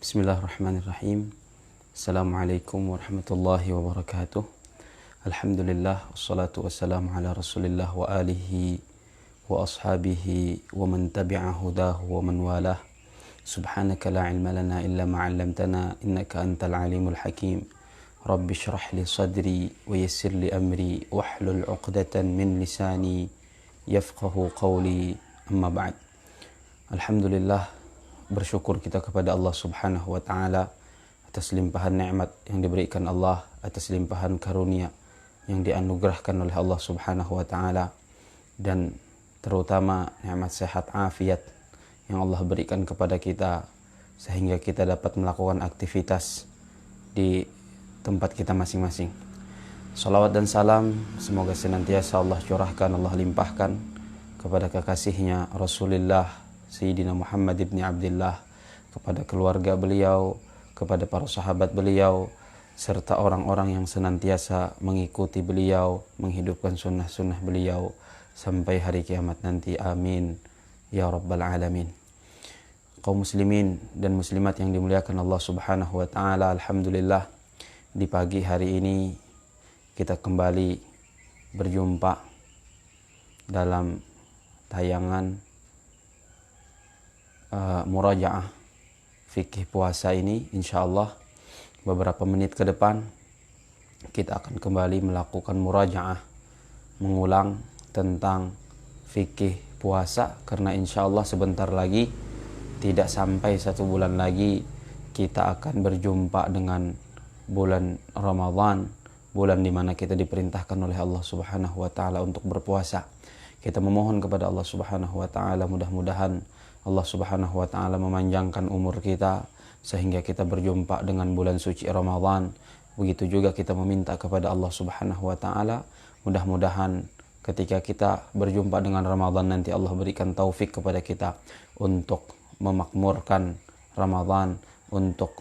Bismillahirrahmanirrahim. Assalamualaikum warahmatullahi wabarakatuh. Alhamdulillah, wassalatu wassalamu ala rasulillah wa alihi wa ashabihi wa man tabi'a hudahu wa man walah. Subhanaka la ilma lana illa ma 'allamtana innaka antal alimul hakim. Rabbi shrah li sadri wa yassir li amri wahlul 'uqdatan min lisani yafqahu qawli. Amma ba'd. Alhamdulillah, bersyukur kita kepada Allah Subhanahu wa taala atas limpahan nikmat yang diberikan Allah, atas limpahan karunia yang dianugerahkan oleh Allah Subhanahu wa taala, dan terutama nikmat sehat afiat yang Allah berikan kepada kita sehingga kita dapat melakukan aktivitas di tempat kita masing-masing. Salawat dan salam semoga senantiasa Allah curahkan, Allah limpahkan kepada kekasihnya Rasulullah Sayyidina Muhammad ibn Abdullah, kepada keluarga beliau, kepada para sahabat beliau, serta orang-orang yang senantiasa mengikuti beliau, menghidupkan sunnah-sunnah beliau sampai hari kiamat nanti. Amin ya rabbal alamin. Kaum muslimin dan muslimat yang dimuliakan Allah Subhanahu wa taala, alhamdulillah di pagi hari ini kita kembali berjumpa dalam tayangan murajaah fikih puasa ini. Insyaallah beberapa menit ke depan kita akan kembali melakukan murajaah, mengulang tentang fikih puasa, karena insyaallah sebentar lagi, tidak sampai 1 bulan lagi, kita akan berjumpa dengan bulan Ramadan, bulan di mana kita diperintahkan oleh Allah Subhanahu wa taala untuk berpuasa. Kita memohon kepada Allah Subhanahu wa taala, mudah-mudahan Allah Subhanahu wa taala memanjangkan umur kita sehingga kita berjumpa dengan bulan suci Ramadan. Begitu juga kita meminta kepada Allah Subhanahu wa taala, mudah-mudahan ketika kita berjumpa dengan Ramadan nanti Allah berikan taufik kepada kita untuk memakmurkan Ramadan, untuk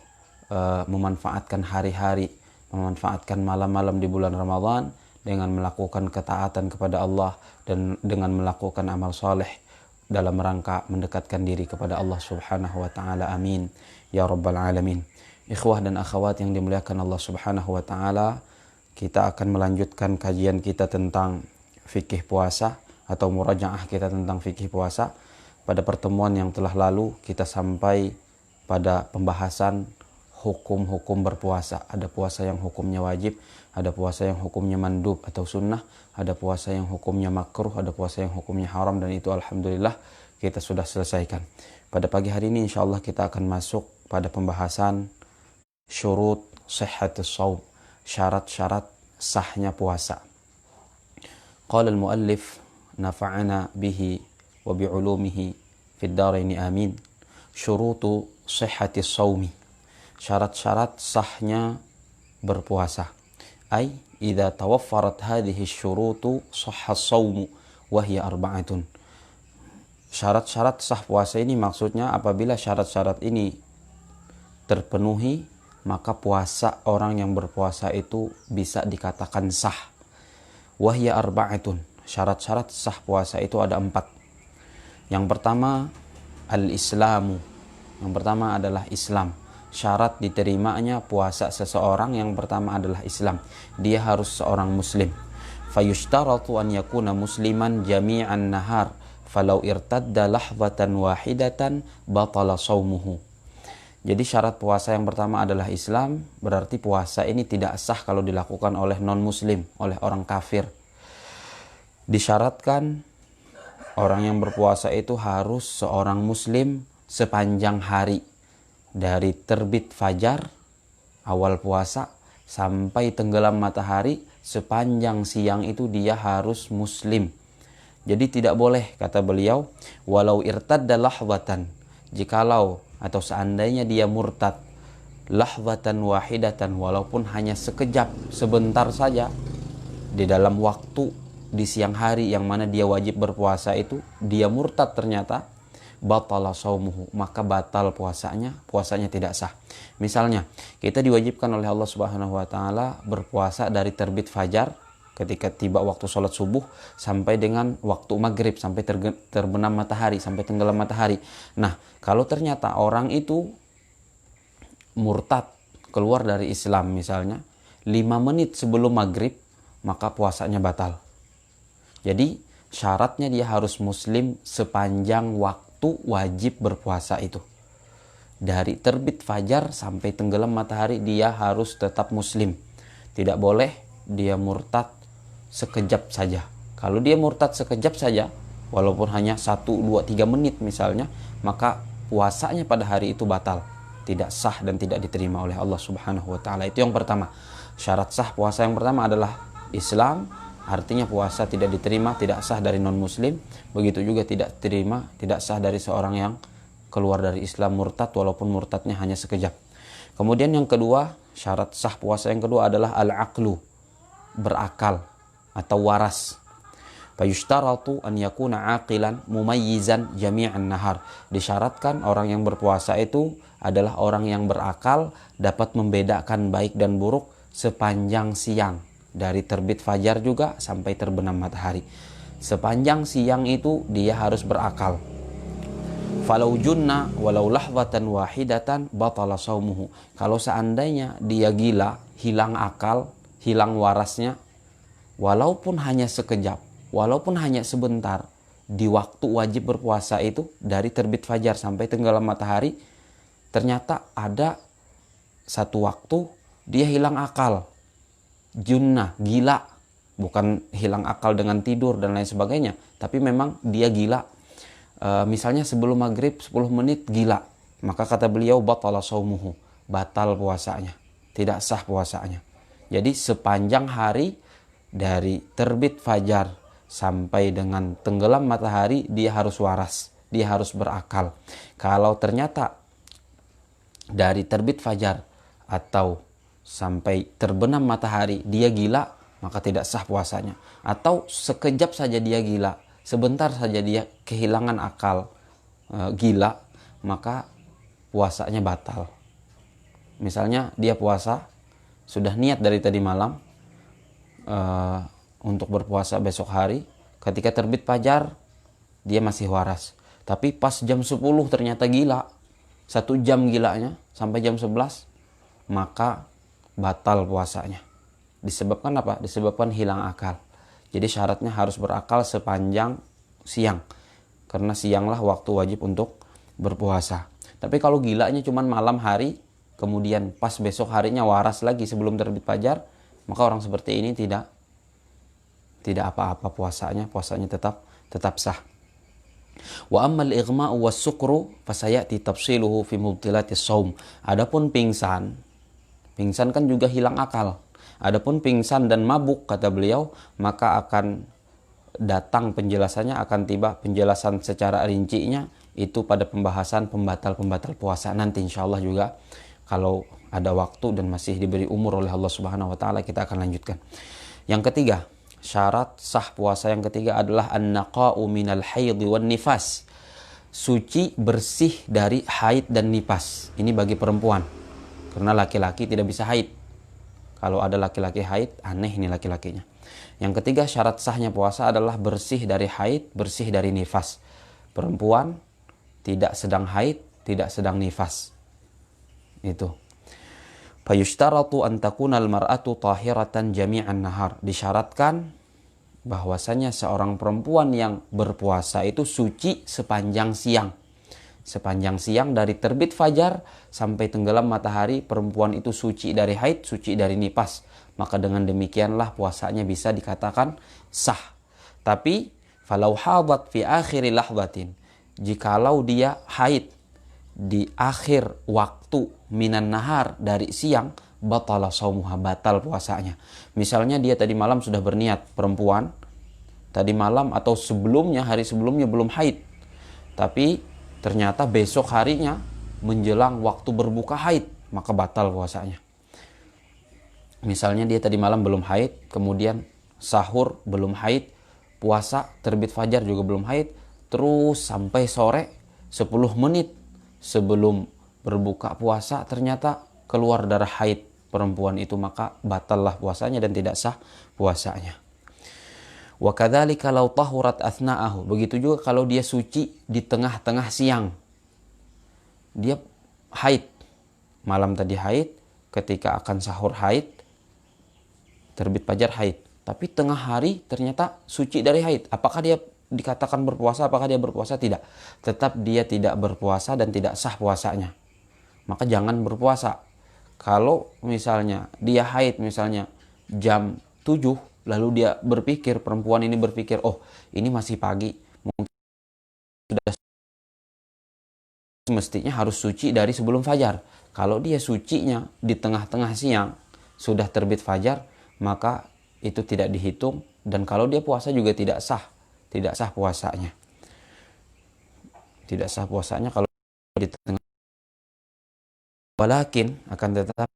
memanfaatkan hari-hari, memanfaatkan malam-malam di bulan Ramadan dengan melakukan ketaatan kepada Allah dan dengan melakukan amal soleh dalam rangka mendekatkan diri kepada Allah Subhanahu wa taala. Amin ya rabbal alamin. Ikhwah dan akhwat yang dimuliakan Allah Subhanahu wa taala, kita akan melanjutkan kajian kita tentang fikih puasa atau murajaah kita tentang fikih puasa. Pada pertemuan yang telah lalu kita sampai pada pembahasan hukum-hukum berpuasa. Ada puasa yang hukumnya wajib, ada puasa yang hukumnya mandub atau sunnah, ada puasa yang hukumnya makruh, ada puasa yang hukumnya haram, dan itu alhamdulillah kita sudah selesaikan. Pada pagi hari ini insyaallah kita akan masuk pada pembahasan syurut sihhatus shaum, syarat-syarat sahnya puasa. Qala al-muallif nafa'ana bihi wa bi'ulumihi fid dharaini amin. Syurutu sihhatis shaumi, syarat-syarat sahnya berpuasa. Ay idza tawaffarat hadhihi syurutu sahha shaumu wa hiya arba'atun. Syarat-syarat sah puasa ini maksudnya apabila syarat-syarat ini terpenuhi, maka puasa orang yang berpuasa itu bisa dikatakan sah. Wa hiya arba'atun. Syarat-syarat sah puasa itu ada 4. Yang pertama al-islamu. Yang pertama adalah Islam. Syarat diterimanya puasa seseorang yang pertama adalah Islam. Dia harus seorang muslim. Fayushtaratu an yakuna musliman jami'an nahar falau irtadda lahzatan wahidatan batala shaumuhu. Jadi syarat puasa yang pertama adalah Islam, berarti puasa ini tidak sah kalau dilakukan oleh non muslim, oleh orang kafir. Disyaratkan orang yang berpuasa itu harus seorang muslim sepanjang hari, dari terbit fajar awal puasa sampai tenggelam matahari, sepanjang siang itu dia harus muslim. Jadi tidak boleh, kata beliau, walau irtadda lahzatan, jikalau atau seandainya dia murtad lahzatan wahidatan, walaupun hanya sekejap, sebentar saja di dalam waktu di siang hari yang mana dia wajib berpuasa itu, dia murtad ternyata, batala shaumuhu, maka batal puasanya, puasanya tidak sah. Misalnya, kita diwajibkan oleh Allah Subhanahu wa taala berpuasa dari terbit fajar ketika tiba waktu sholat subuh sampai dengan waktu maghrib, sampai terbenam matahari, sampai tenggelam matahari. Nah, kalau ternyata orang itu murtad, keluar dari Islam misalnya 5 menit sebelum maghrib, maka puasanya batal. Jadi syaratnya dia harus muslim sepanjang waktu wajib berpuasa itu. Dari terbit fajar sampai tenggelam matahari dia harus tetap muslim. Tidak boleh dia murtad sekejap saja. Kalau dia murtad sekejap saja, walaupun hanya 1, 2, 3 menit misalnya, maka puasanya pada hari itu batal. Tidak sah dan tidak diterima oleh Allah Subhanahu wa taala. Itu yang pertama. Syarat sah puasa yang pertama adalah Islam, artinya puasa tidak diterima, tidak sah dari non-muslim. Begitu juga tidak terima, tidak sah dari seorang yang keluar dari Islam murtad, walaupun murtadnya hanya sekejap. Kemudian yang kedua, syarat sah puasa yang kedua adalah al-aqlu, berakal atau waras. Fayushtaratu an yakuna aqilan mumayyizan jami'an nahar. Disyaratkan orang yang berpuasa itu adalah orang yang berakal, dapat membedakan baik dan buruk sepanjang siang, dari terbit fajar juga sampai terbenam matahari. Sepanjang siang itu dia harus berakal. Falau junna walau lahwatan wahidatan batala saumuhu. Kalau seandainya dia gila, hilang akal, hilang warasnya, walaupun hanya sekejap, walaupun hanya sebentar, di waktu wajib berpuasa itu dari terbit fajar sampai tenggelam matahari, ternyata ada satu waktu dia hilang akal, junna, gila, bukan hilang akal dengan tidur dan lain sebagainya, tapi memang dia gila. Misalnya sebelum maghrib 10 menit gila, maka kata beliau batala saumuhu, batal puasanya, tidak sah puasanya. Jadi sepanjang hari dari terbit fajar sampai dengan tenggelam matahari dia harus waras, dia harus berakal. Kalau ternyata dari terbit fajar atau sampai terbenam matahari dia gila, maka tidak sah puasanya. Atau sekejap saja dia gila, sebentar saja dia kehilangan akal, gila, maka puasanya batal. Misalnya dia puasa, sudah niat dari tadi malam untuk berpuasa besok hari, ketika terbit fajar dia masih waras, tapi pas jam 10 ternyata gila, 1 jam gilanya sampai jam 11, maka batal puasanya. Disebabkan apa? Disebabkan hilang akal. Jadi syaratnya harus berakal sepanjang siang, karena sianglah waktu wajib untuk berpuasa. Tapi kalau gilanya cuma malam hari, kemudian pas besok harinya waras lagi sebelum terbit fajar, maka orang seperti ini tidak apa-apa puasanya tetap sah. Wa ammal ighma'u was sukru fasayati tafsiluhu fi mubtilatis shaum. Adapun pingsan kan juga hilang akal. Adapun pingsan dan mabuk, kata beliau, maka akan datang penjelasannya, akan tiba penjelasan secara rincinya itu pada pembahasan pembatal-pembatal puasa nanti insyaallah juga, kalau ada waktu dan masih diberi umur oleh Allah Subhanahu wa taala kita akan lanjutkan. Yang ketiga, syarat sah puasa yang ketiga adalah an-naqa'u minal haid wan nifas. Suci, bersih dari haid dan nifas. Ini bagi perempuan. Karena laki-laki tidak bisa haid. Kalau ada laki-laki haid, aneh ini laki-lakinya. Yang ketiga, syarat sahnya puasa adalah bersih dari haid, bersih dari nifas. Perempuan tidak sedang haid, tidak sedang nifas. Itu. Fayushtaratu an takuna al-mar'atu tahiratan jami'an nahar. Disyaratkan bahwasanya seorang perempuan yang berpuasa itu suci sepanjang siang. Sepanjang siang dari terbit fajar sampai tenggelam matahari, perempuan itu suci dari haid, suci dari nifas. Maka dengan demikianlah puasanya bisa dikatakan sah. Tapi falau hadat fi akhir lahdatin, jikalau dia haid di akhir waktu minan nahar dari siang, batala saumuha, batal puasanya. Misalnya dia tadi malam sudah berniat, perempuan tadi malam atau sebelumnya, hari sebelumnya belum haid, tapi ternyata besok harinya menjelang waktu berbuka haid, maka batal puasanya. Misalnya dia tadi malam belum haid, kemudian sahur belum haid, puasa terbit fajar juga belum haid, terus sampai sore 10 menit sebelum berbuka puasa ternyata keluar darah haid perempuan itu, maka batallah puasanya dan tidak sah puasanya. Wa kadzalika law tahurat athna'ahu. Begitu juga kalau dia suci di tengah-tengah siang. Dia haid. malam tadi haid, ketika akan sahur haid, terbit fajar haid. Tapi tengah hari ternyata suci dari haid. Apakah dia dikatakan berpuasa? Apakah dia berpuasa? Tidak. Tetap dia tidak berpuasa dan tidak sah puasanya. Maka jangan berpuasa. Kalau misalnya dia haid misalnya jam 7, lalu dia berpikir, perempuan ini berpikir, oh ini masih pagi, mungkin sudah semestinya harus suci dari sebelum fajar. Kalau dia sucinya di tengah-tengah siang, sudah terbit fajar, maka itu tidak dihitung, dan kalau dia puasa juga tidak sah puasanya. Tidak sah puasanya kalau di tengah. Walakin akan tetap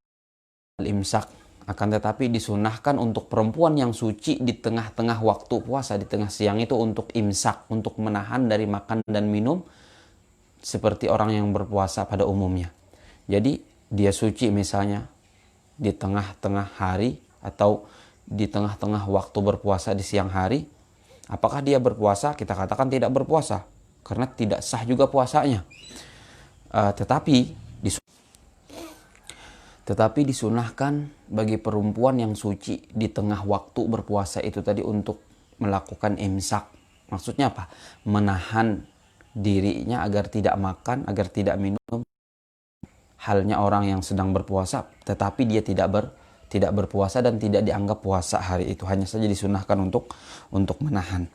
al-imsak, akan tetapi disunahkan untuk perempuan yang suci di tengah-tengah waktu puasa, di tengah siang itu untuk imsak, untuk menahan dari makan dan minum seperti orang yang berpuasa pada umumnya. Jadi dia suci misalnya di tengah-tengah hari atau di tengah-tengah waktu berpuasa di siang hari, apakah dia berpuasa? Kita katakan tidak berpuasa karena tidak sah juga puasanya. Tetapi disunahkan bagi perempuan yang suci di tengah waktu berpuasa itu tadi untuk melakukan imsak. Maksudnya apa? Menahan dirinya agar tidak makan, agar tidak minum. Halnya orang yang sedang berpuasa, tetapi dia tidak berpuasa dan tidak dianggap puasa hari itu. Hanya saja disunahkan untuk menahan.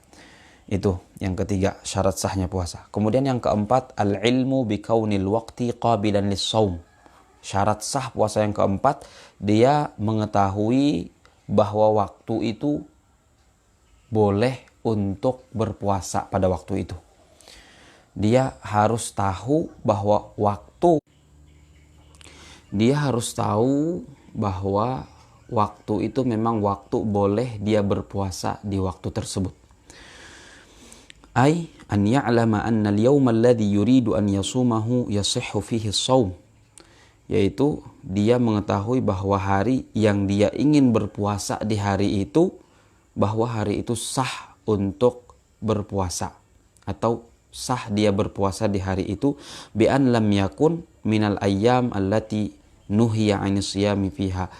Itu yang ketiga, syarat sahnya puasa. Kemudian yang keempat, al-ilmu bikaunil waqti qabilan lis-shaum. Syarat sah puasa yang keempat, dia mengetahui bahwa waktu itu boleh untuk berpuasa pada waktu itu. Dia harus tahu bahwa waktu itu memang waktu boleh dia berpuasa di waktu tersebut. Ay an ya'lama anna al-yawma alladhi yuridu an yasumahu yasihhu fihi as-shaum. Yaitu dia mengetahui bahwa hari yang dia ingin berpuasa di hari itu, bahwa hari itu sah untuk berpuasa atau sah dia berpuasa di hari itu, bi an lam yakun minal ayyam allati nuhiya 'anis siyami fiha.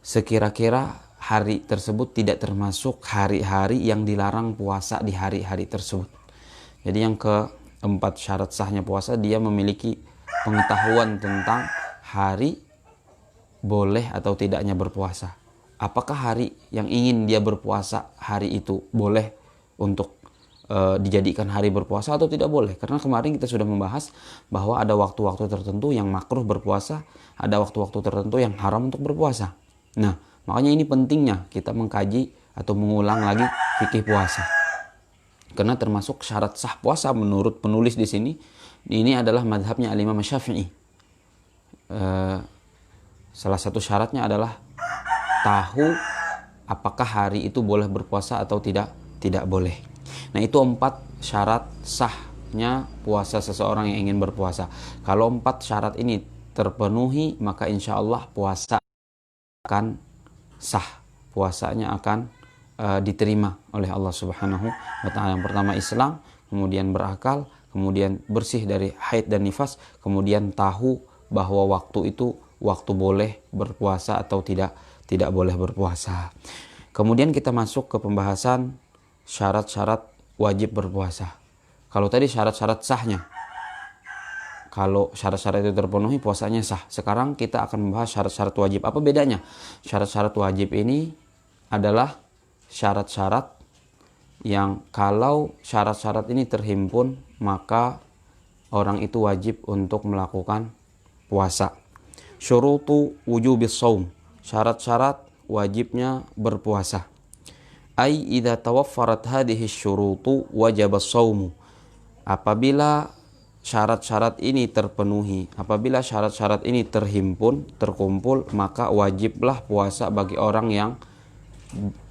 Sekira-kira hari tersebut tidak termasuk hari-hari yang dilarang puasa di hari-hari tersebut. Jadi yang keempat syarat sahnya puasa, dia memiliki pengetahuan tentang hari boleh atau tidaknya berpuasa. Apakah hari yang ingin dia berpuasa hari itu boleh untuk dijadikan hari berpuasa atau tidak boleh? Karena kemarin kita sudah membahas bahwa ada waktu-waktu tertentu yang makruh berpuasa, ada waktu-waktu tertentu yang haram untuk berpuasa. Nah, makanya ini pentingnya kita mengkaji atau mengulang lagi fikih puasa. Karena termasuk syarat sah puasa menurut penulis di sini, ini adalah mazhabnya Al-Imam Syafi'i. Salah satu syaratnya adalah tahu apakah hari itu boleh berpuasa atau tidak boleh. Nah, itu 4 syarat sahnya puasa seseorang yang ingin berpuasa. Kalau 4 syarat ini terpenuhi, maka insya Allah puasa akan sah, puasanya akan diterima oleh Allah Subhanahu wa ta'ala. Yang pertama Islam, kemudian berakal, kemudian bersih dari haid dan nifas, kemudian tahu bahwa waktu itu waktu boleh berpuasa atau tidak boleh berpuasa. Kemudian kita masuk ke pembahasan syarat-syarat wajib berpuasa. Kalau tadi syarat-syarat sahnya, kalau syarat-syarat itu terpenuhi, puasanya sah. Sekarang kita akan membahas syarat-syarat wajib. Apa bedanya? Syarat-syarat wajib ini adalah syarat-syarat yang kalau syarat-syarat ini terhimpun, maka orang itu wajib untuk melakukan puasa. Syurutu wujubis shaum, syarat-syarat wajibnya berpuasa. Ai idza tawaffarat hadhihi syurutu wajaba shaumu. Apabila syarat-syarat ini terpenuhi, apabila syarat-syarat ini terhimpun, terkumpul, maka wajiblah puasa bagi orang yang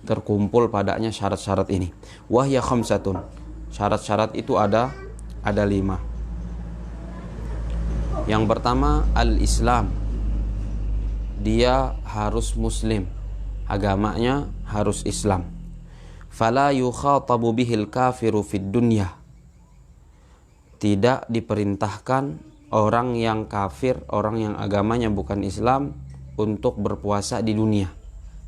terkumpul padanya syarat-syarat ini. Wahya khamsatun. Syarat-syarat itu ada 5. Yang pertama al-Islam. Dia harus muslim, agamanya harus Islam. Fala yukhatabu bihil kafiru fid dunya. Tidak diperintahkan orang yang kafir, orang yang agamanya bukan Islam untuk berpuasa di dunia.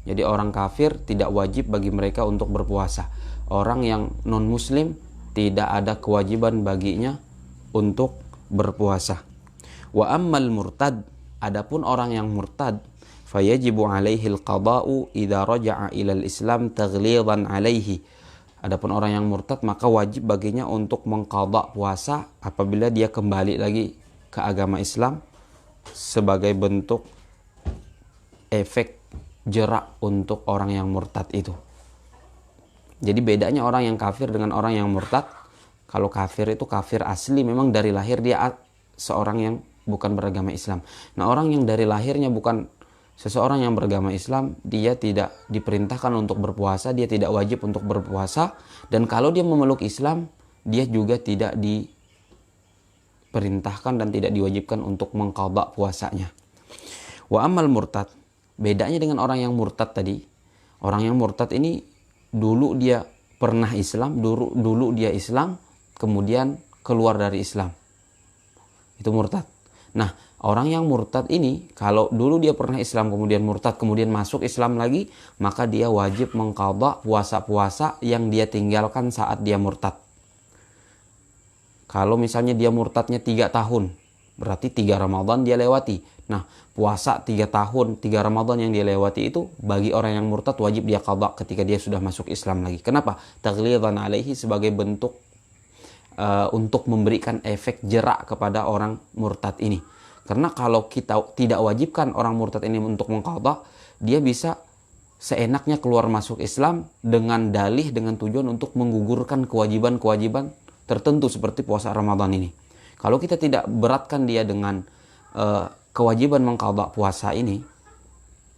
Jadi orang kafir tidak wajib bagi mereka untuk berpuasa. Orang yang non muslim tidak ada kewajiban baginya untuk berpuasa. Wa ammal murtad, adapun orang yang murtad, fayajibu alaihi al-qada'u idza raja'a ila al-islam taghlidan alaihi. Adapun orang yang murtad maka wajib baginya untuk mengqadha puasa apabila dia kembali lagi ke agama Islam sebagai bentuk efek jerak untuk orang yang murtad itu. Jadi bedanya orang yang kafir dengan orang yang murtad, kalau kafir itu kafir asli, memang dari lahir dia seorang yang bukan beragama Islam. Nah, orang yang dari lahirnya bukan seseorang yang beragama Islam, dia tidak diperintahkan untuk berpuasa, dia tidak wajib untuk berpuasa, dan kalau dia memeluk Islam, dia juga tidak diperintahkan dan tidak diwajibkan untuk mengqadha puasanya. Wa ammal murtad, bedanya dengan orang yang murtad tadi, orang yang murtad ini dulu dia pernah Islam, dulu dia Islam, kemudian keluar dari Islam. Itu murtad. Nah, orang yang murtad ini, kalau dulu dia pernah Islam, kemudian murtad, kemudian masuk Islam lagi, maka dia wajib mengqadha puasa-puasa yang dia tinggalkan saat dia murtad. Kalau misalnya dia murtadnya 3 tahun, berarti 3 Ramadan dia lewati. Nah, puasa 3 tahun, 3 Ramadan yang dia lewati itu, bagi orang yang murtad wajib dia qadha ketika dia sudah masuk Islam lagi. Kenapa? Taghlidan alaihi, sebagai bentuk untuk memberikan efek jerak kepada orang murtad ini. Karena kalau kita tidak wajibkan orang murtad ini untuk mengqadha, dia bisa seenaknya keluar masuk Islam dengan dalih, dengan tujuan untuk menggugurkan kewajiban-kewajiban tertentu seperti puasa Ramadan ini. Kalau kita tidak beratkan dia dengan kewajiban mengqadha puasa ini,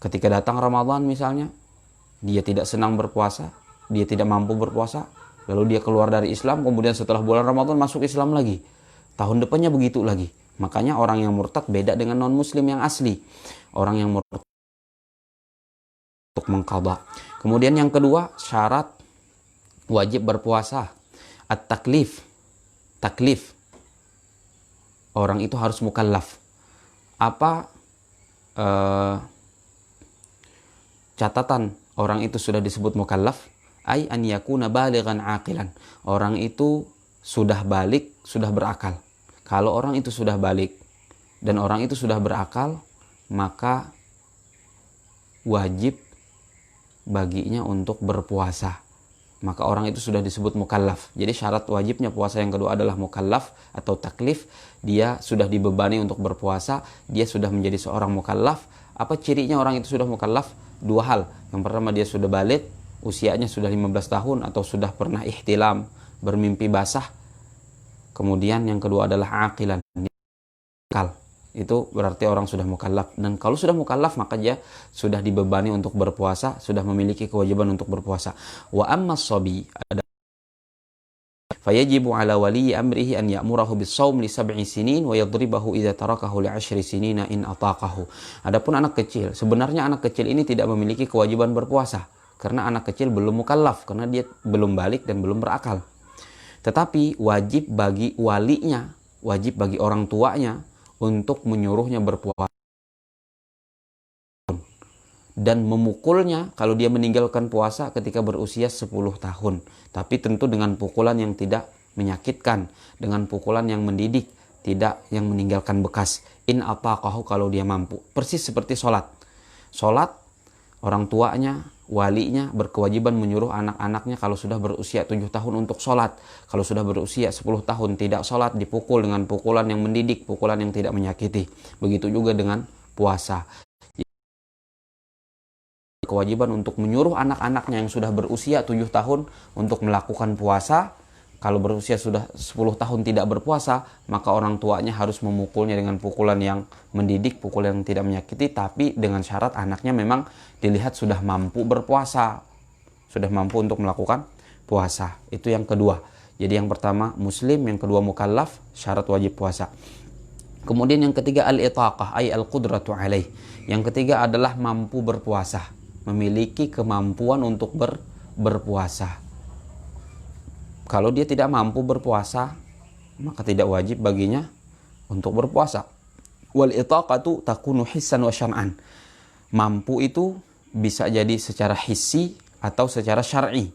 ketika datang Ramadan misalnya, dia tidak senang berpuasa, dia tidak mampu berpuasa, lalu dia keluar dari Islam, kemudian setelah bulan Ramadan masuk Islam lagi, tahun depannya begitu lagi. Makanya orang yang murtad beda dengan non muslim yang asli. Orang yang murtad untuk mengqadha. Kemudian yang kedua, syarat wajib berpuasa, at-taklif. Taklif, orang itu harus mukallaf. Apa catatan orang itu sudah disebut mukallaf? Ay an yakuna balighan aqilan. Orang itu sudah balik, sudah berakal. Kalau orang itu sudah balik dan orang itu sudah berakal, maka wajib baginya untuk berpuasa. Maka orang itu sudah disebut mukallaf. Jadi syarat wajibnya puasa yang kedua adalah mukallaf atau taklif. Dia sudah dibebani untuk berpuasa, dia sudah menjadi seorang mukallaf. Apa cirinya orang itu sudah mukallaf? 2 hal. Yang pertama, dia sudah balik, usianya sudah 15 tahun atau sudah pernah ihtilam, bermimpi basah. Kemudian yang kedua adalah aqilan, akal. Itu berarti orang sudah mukallaf. Dan kalau sudah mukallaf, maka dia sudah dibebani untuk berpuasa, sudah memiliki kewajiban untuk berpuasa. Wa amma as-sabi, fayajibu ala wali amrihi an ya'murahu bis-shaum li 7 sinin wa yadribahu idza tarakahu li 10 sinina in ataqahu. Adapun anak kecil, sebenarnya anak kecil ini tidak memiliki kewajiban berpuasa karena anak kecil belum mukallaf, karena dia belum balik dan belum berakal. Tetapi wajib bagi walinya, wajib bagi orang tuanya untuk menyuruhnya berpuasa dan memukulnya kalau dia meninggalkan puasa ketika berusia 10 tahun. Tapi tentu dengan pukulan yang tidak menyakitkan, dengan pukulan yang mendidik, tidak yang meninggalkan bekas. In ataqahu, kalau dia mampu. Persis seperti sholat. Sholat, orang tuanya, walinya berkewajiban menyuruh anak-anaknya kalau sudah berusia 7 tahun untuk sholat. Kalau sudah berusia 10 tahun tidak sholat, dipukul dengan pukulan yang mendidik, pukulan yang tidak menyakiti. Begitu juga dengan puasa. Kewajiban untuk menyuruh anak-anaknya yang sudah berusia 7 tahun untuk melakukan puasa. Kalau berusia sudah 10 tahun tidak berpuasa, maka orang tuanya harus memukulnya dengan pukulan yang mendidik, pukulan yang tidak menyakiti, tapi dengan syarat anaknya memang dilihat sudah mampu berpuasa, sudah mampu untuk melakukan puasa. Itu yang kedua. Jadi yang pertama muslim, yang kedua mukallaf, syarat wajib puasa. Kemudian yang ketiga al-itaqah, ay al-qudratu alaih. Yang ketiga adalah mampu berpuasa, memiliki kemampuan untuk berpuasa. Kalau dia tidak mampu berpuasa, maka tidak wajib baginya untuk berpuasa. Wal itaqatu takunu hissan wa syar'an. Mampu itu bisa jadi secara hissi atau secara syar'i.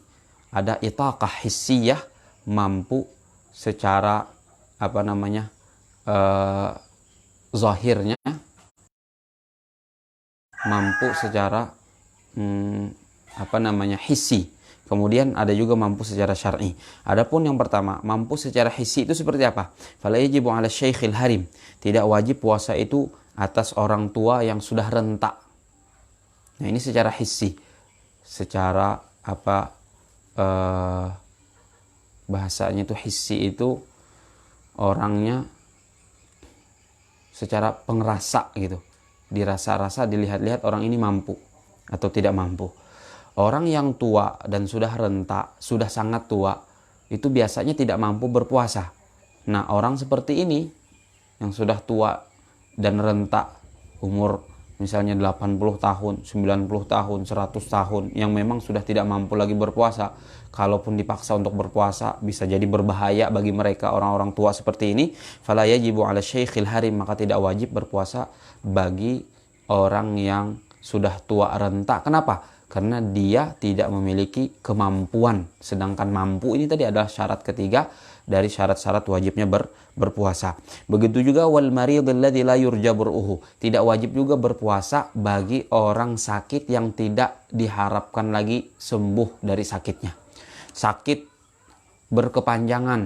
Ada itaqah hissiyah, mampu secara zahirnya, mampu secara hissi. Kemudian ada juga mampu secara syar'i. Adapun yang pertama, mampu secara hissi itu seperti apa? Fala yajibu 'ala syaikhil harim. Tidak wajib puasa itu atas orang tua yang sudah renta. Nah, ini secara hissi. Secara bahasanya itu hissi itu orangnya secara pengerasa gitu. Dirasa-rasa, dilihat-lihat orang ini mampu atau tidak mampu. Orang yang tua dan sudah renta, sudah sangat tua, itu biasanya tidak mampu berpuasa. Nah, orang seperti ini yang sudah tua dan renta, umur misalnya 80 tahun, 90 tahun, 100 tahun, yang memang sudah tidak mampu lagi berpuasa, kalaupun dipaksa untuk berpuasa bisa jadi berbahaya bagi mereka orang-orang tua seperti ini. Fala yajibu 'ala syaikhil harim, maka tidak wajib berpuasa bagi orang yang sudah tua renta. Kenapa? Karena dia tidak memiliki kemampuan. Sedangkan mampu ini tadi adalah syarat ketiga dari syarat-syarat wajibnya berpuasa. Begitu juga wal maridul ladzi la yurja bur'uhu. Tidak wajib juga berpuasa bagi orang sakit yang tidak diharapkan lagi sembuh dari sakitnya. Sakit berkepanjangan.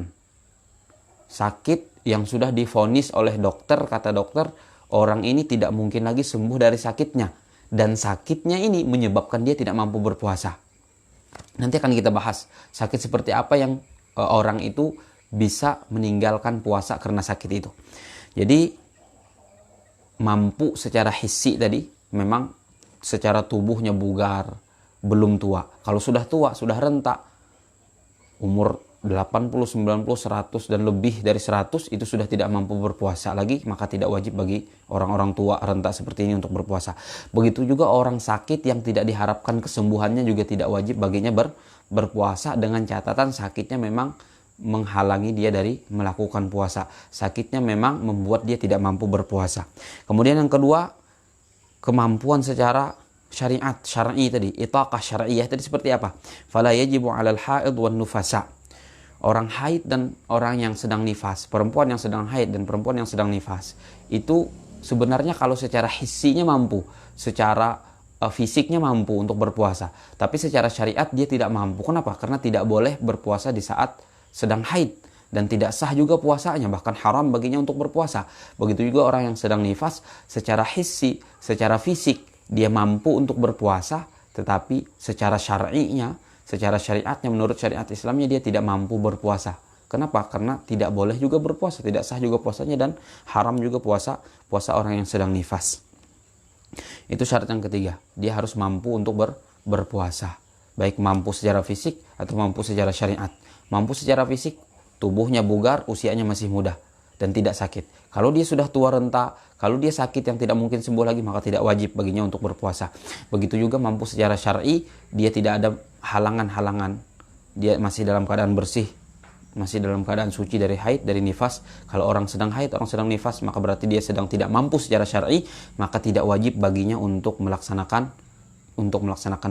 Sakit yang sudah divonis oleh dokter, kata dokter, orang ini tidak mungkin lagi sembuh dari sakitnya. Dan sakitnya ini menyebabkan dia tidak mampu berpuasa. Nanti akan kita bahas sakit seperti apa yang orang itu bisa meninggalkan puasa karena sakit itu. Jadi mampu secara hissi tadi, memang secara tubuhnya bugar, belum tua. Kalau sudah tua, sudah renta, umur 80, 90, 100 dan lebih dari 100 itu sudah tidak mampu berpuasa lagi, maka tidak wajib bagi orang-orang tua renta seperti ini untuk berpuasa. Begitu juga orang sakit yang tidak diharapkan kesembuhannya juga tidak wajib baginya berpuasa, dengan catatan sakitnya memang menghalangi dia dari melakukan puasa. Sakitnya memang membuat dia tidak mampu berpuasa. Kemudian yang kedua, kemampuan secara syariat, syar'i tadi, itaqah syar'iyah tadi seperti apa? Fala yajibu 'alal haid wan nufasa. Orang haid dan orang yang sedang nifas, perempuan yang sedang haid dan perempuan yang sedang nifas, itu sebenarnya kalau secara hissinya mampu, secara fisiknya mampu untuk berpuasa, tapi secara syariat dia tidak mampu. Kenapa? Karena tidak boleh berpuasa di saat sedang haid dan tidak sah juga puasanya, bahkan haram baginya untuk berpuasa. Begitu juga orang yang sedang nifas, secara hissi, secara fisik dia mampu untuk berpuasa, tetapi secara syar'inya, secara syariatnya, menurut syariat Islamnya dia tidak mampu berpuasa. Kenapa? Karena tidak boleh juga berpuasa, tidak sah juga puasanya, dan haram juga puasa orang yang sedang nifas. Itu syarat yang ketiga, dia harus mampu untuk berpuasa, baik mampu secara fisik atau mampu secara syariat. Mampu secara fisik, tubuhnya bugar, usianya masih muda dan tidak sakit. Kalau dia sudah tua renta, kalau dia sakit yang tidak mungkin sembuh lagi, maka tidak wajib baginya untuk berpuasa. Begitu juga mampu secara syar'i, dia tidak ada halangan-halangan, dia masih dalam keadaan bersih, masih dalam keadaan suci dari haid, dari nifas. Kalau orang sedang haid, orang sedang nifas, maka berarti dia sedang tidak mampu secara syar'i, maka tidak wajib baginya untuk melaksanakan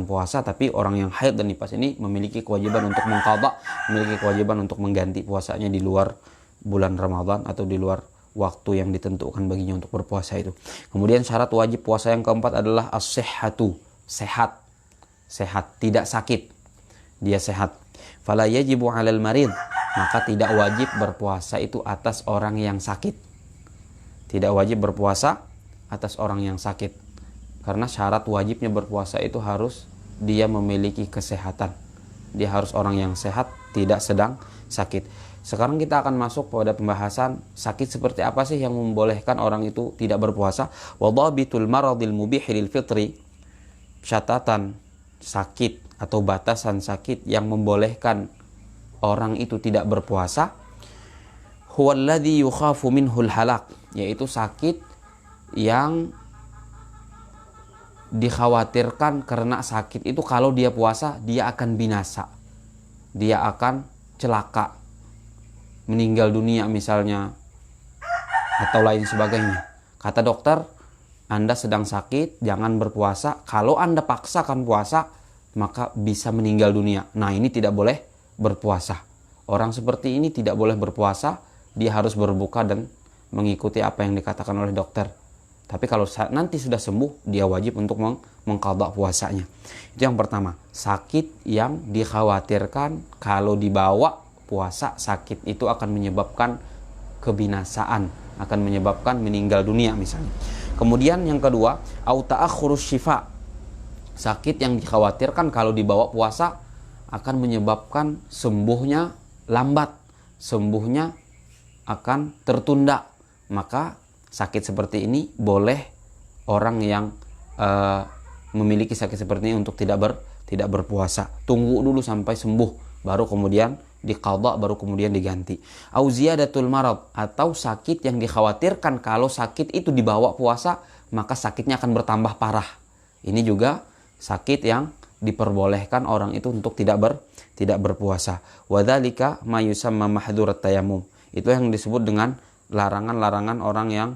puasa. Tapi orang yang haid dan nifas ini memiliki kewajiban untuk mengqadha, memiliki kewajiban untuk mengganti puasanya di luar bulan Ramadan atau di luar waktu yang ditentukan baginya untuk berpuasa itu. Kemudian syarat wajib puasa yang keempat adalah as-sihhatu, sehat, tidak sakit, dia sehat. Fala yajibu 'alal marid, maka tidak wajib berpuasa itu atas orang yang sakit. Tidak wajib berpuasa atas orang yang sakit. Karena syarat wajibnya berpuasa itu harus dia memiliki kesehatan. Dia harus orang yang sehat, tidak sedang sakit. Sekarang kita akan masuk pada pembahasan sakit seperti apa sih yang membolehkan orang itu tidak berpuasa. Wa dhabitul maradil mubih lil fitri. Catatan sakit atau batasan sakit yang membolehkan orang itu tidak berpuasa. Huwallazi yukhafu minhul halak, yaitu sakit yang dikhawatirkan karena sakit itu kalau dia puasa dia akan binasa, dia akan celaka, meninggal dunia misalnya, atau lain sebagainya. Kata dokter, Anda sedang sakit, jangan berpuasa. Kalau Anda paksakan puasa, maka bisa meninggal dunia. Nah, ini tidak boleh berpuasa. Orang seperti ini tidak boleh berpuasa, dia harus berbuka dan mengikuti apa yang dikatakan oleh dokter. Tapi kalau nanti sudah sembuh, dia wajib untuk mengqadha puasanya. Itu yang pertama. Sakit yang dikhawatirkan kalau dibawa puasa, sakit itu akan menyebabkan kebinasaan, akan menyebabkan meninggal dunia misalnya. Kemudian yang kedua, au ta'akhurus syifa. Sakit yang dikhawatirkan kalau dibawa puasa akan menyebabkan sembuhnya lambat, sembuhnya akan tertunda. Maka sakit seperti ini boleh orang yang memiliki sakit seperti ini untuk tidak berpuasa. Tunggu dulu sampai sembuh, baru kemudian diqadha, baru kemudian diganti. Au ziyadatul marad, atau sakit yang dikhawatirkan kalau sakit itu dibawa puasa, maka sakitnya akan bertambah parah. Ini juga sakit yang diperbolehkan orang itu untuk tidak berpuasa. Wadzalika ma yusamma mahdzurat tayammum. Itu yang disebut dengan larangan-larangan orang yang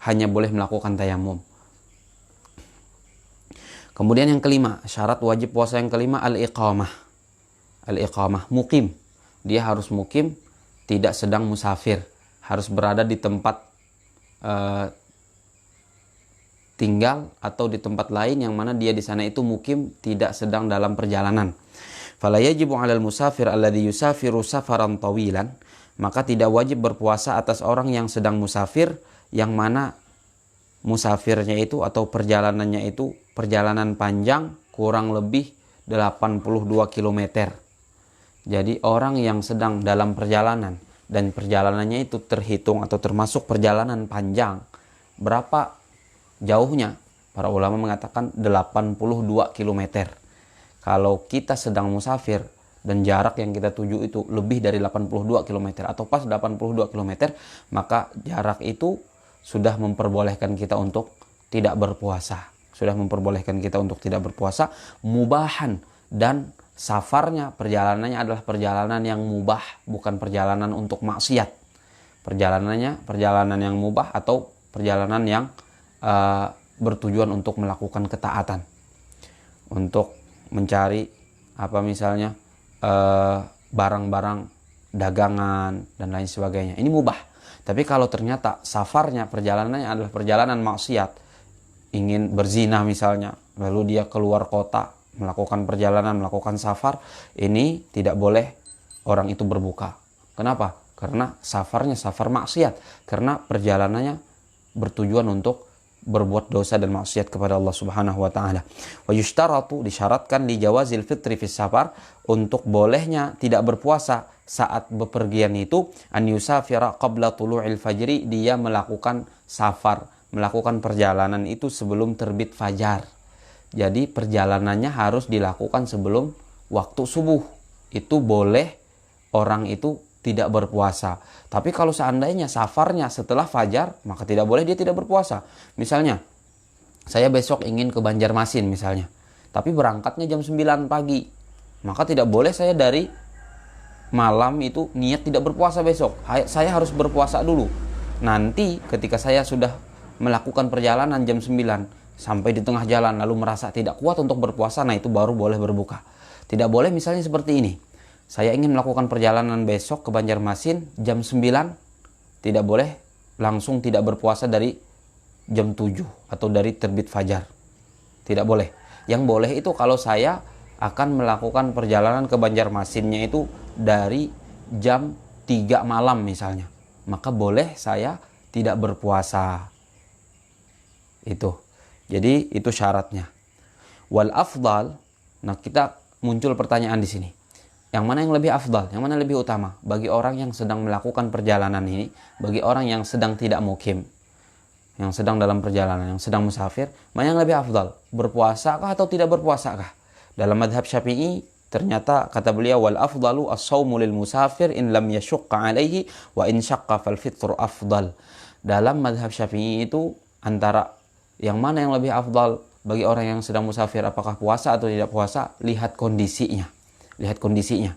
hanya boleh melakukan tayamum. Kemudian yang kelima, syarat wajib puasa yang kelima al-iqamah. Al-iqamah, mukim. Dia harus mukim, tidak sedang musafir. Harus berada di tempat tinggal atau di tempat lain yang mana dia di sana itu mukim, tidak sedang dalam perjalanan. Fala yajibu 'alal musafir alladhi yusafiru safaran tawilan. Maka tidak wajib berpuasa atas orang yang sedang musafir, yang mana musafirnya itu atau perjalanannya itu perjalanan panjang, kurang lebih 82 km. Jadi orang yang sedang dalam perjalanan dan perjalanannya itu terhitung atau termasuk perjalanan panjang, berapa jauhnya? Para ulama mengatakan 82 km. Kalau kita sedang musafir dan jarak yang kita tuju itu lebih dari 82 km atau pas 82 km, maka jarak itu sudah memperbolehkan kita untuk tidak berpuasa. Sudah memperbolehkan kita untuk tidak berpuasa, mubahan, dan safarnya, perjalanannya adalah perjalanan yang mubah, bukan perjalanan untuk maksiat. Perjalanannya perjalanan yang mubah atau perjalanan yang bertujuan untuk melakukan ketaatan, untuk mencari misalnya barang-barang dagangan dan lain sebagainya. Ini mubah. Tapi kalau ternyata safarnya, perjalanannya adalah perjalanan maksiat, ingin berzina misalnya, lalu dia keluar kota melakukan perjalanan, melakukan safar, ini tidak boleh orang itu berbuka. Kenapa? Karena safarnya safar maksiat, karena perjalanannya bertujuan untuk berbuat dosa dan maksiat kepada Allah Subhanahu wa taala. Wa yushtaratu, disyaratkan li jawazil fitri fis safar, untuk bolehnya tidak berpuasa saat bepergian itu, an yusafira qabla tulu'il fajri, dia melakukan safar, melakukan perjalanan itu sebelum terbit fajar. Jadi perjalanannya harus dilakukan sebelum waktu subuh. Itu boleh orang itu tidak berpuasa. Tapi kalau seandainya safarnya setelah fajar, maka tidak boleh dia tidak berpuasa. Misalnya, saya besok ingin ke Banjarmasin misalnya, tapi berangkatnya jam 9 pagi. Maka tidak boleh saya dari malam itu niat tidak berpuasa besok. Saya harus berpuasa dulu. Nanti ketika saya sudah melakukan perjalanan jam 9 sampai di tengah jalan lalu merasa tidak kuat untuk berpuasa, nah itu baru boleh berbuka. Tidak boleh misalnya seperti ini. Saya ingin melakukan perjalanan besok ke Banjarmasin jam 9, tidak boleh langsung tidak berpuasa dari jam 7 atau dari terbit fajar. Tidak boleh. Yang boleh itu kalau saya akan melakukan perjalanan ke Banjarmasinnya itu dari jam 3 malam misalnya. Maka boleh saya tidak berpuasa. Itu. Jadi itu syaratnya. Wal afdal, nah kita muncul pertanyaan di sini. Yang mana yang lebih afdal, yang mana lebih utama bagi orang yang sedang melakukan perjalanan ini, bagi orang yang sedang tidak mukim, yang sedang dalam perjalanan, yang sedang musafir, mana yang lebih afdal? Berpuasa kah atau tidak berpuasa kah? Dalam madhab Syafi'i ternyata kata beliau, wal afdalu as-shaumu lil musafir in lam yashqa alaihi wa in syaqqa fal fitru afdal. Dalam madhab Syafi'i itu antara yang mana yang lebih afdal bagi orang yang sedang musafir, apakah puasa atau tidak puasa, lihat kondisinya. Lihat kondisinya.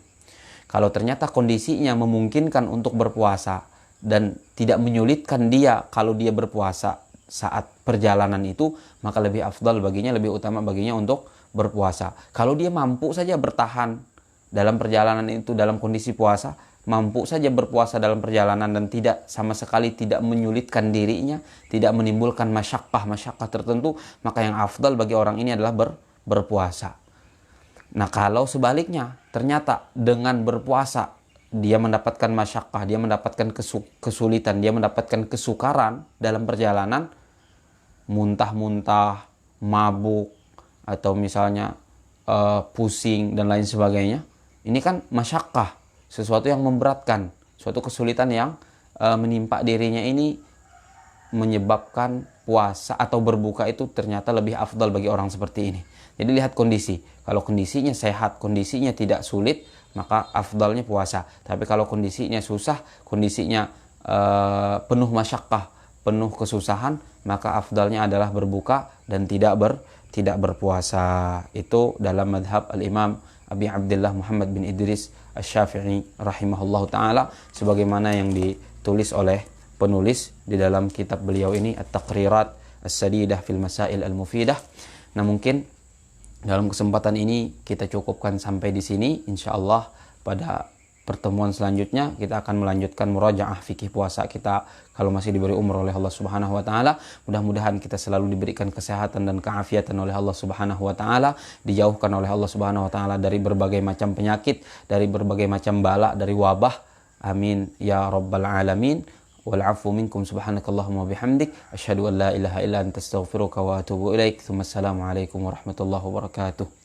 Kalau ternyata kondisinya memungkinkan untuk berpuasa dan tidak menyulitkan dia kalau dia berpuasa saat perjalanan itu, maka lebih afdal baginya, lebih utama baginya untuk berpuasa. Kalau dia mampu saja bertahan dalam perjalanan itu dalam kondisi puasa, mampu saja berpuasa dalam perjalanan dan tidak sama sekali tidak menyulitkan dirinya, tidak menimbulkan masyakkah tertentu, maka yang afdal bagi orang ini adalah berpuasa. Nah, kalau sebaliknya ternyata dengan berpuasa dia mendapatkan masyakkah, dia mendapatkan kesulitan, dia mendapatkan kesukaran dalam perjalanan, muntah-muntah, mabuk, atau misalnya pusing dan lain sebagainya, ini kan masyakkah, sesuatu yang memberatkan, suatu kesulitan yang menimpa dirinya, ini menyebabkan puasa atau berbuka itu ternyata lebih afdal bagi orang seperti ini. Jadi lihat kondisi. Kalau kondisinya sehat, kondisinya tidak sulit, maka afdalnya puasa. Tapi kalau kondisinya susah, kondisinya penuh masyakkah, penuh kesusahan, maka afdalnya adalah berbuka dan tidak berpuasa. Itu dalam madhab al-Imam Abi Abdullah Muhammad bin Idris Asy-Syafi'i rahimahullahu ta'ala, sebagaimana yang ditulis oleh penulis di dalam kitab beliau ini, At-Taqrirat As-Sadidah fil Masail Al-Mufidah. Nah, mungkin dalam kesempatan ini kita cukupkan sampai di sini. Insyaallah pada pertemuan selanjutnya kita akan melanjutkan murajaah fikih puasa kita kalau masih diberi umur oleh Allah Subhanahu wa taala. Mudah-mudahan kita selalu diberikan kesehatan dan keafiatan oleh Allah Subhanahu wa taala, dijauhkan oleh Allah Subhanahu wa taala dari berbagai macam penyakit, dari berbagai macam bala, dari wabah. Amin ya rabbal alamin. Wal 'afwu minkum subhanakallahumma bihamdik asyhadu an la ilaha illa anta astaghfiruka wa atubu ilaik. Assalamualaikum warahmatullahi wabarakatuh.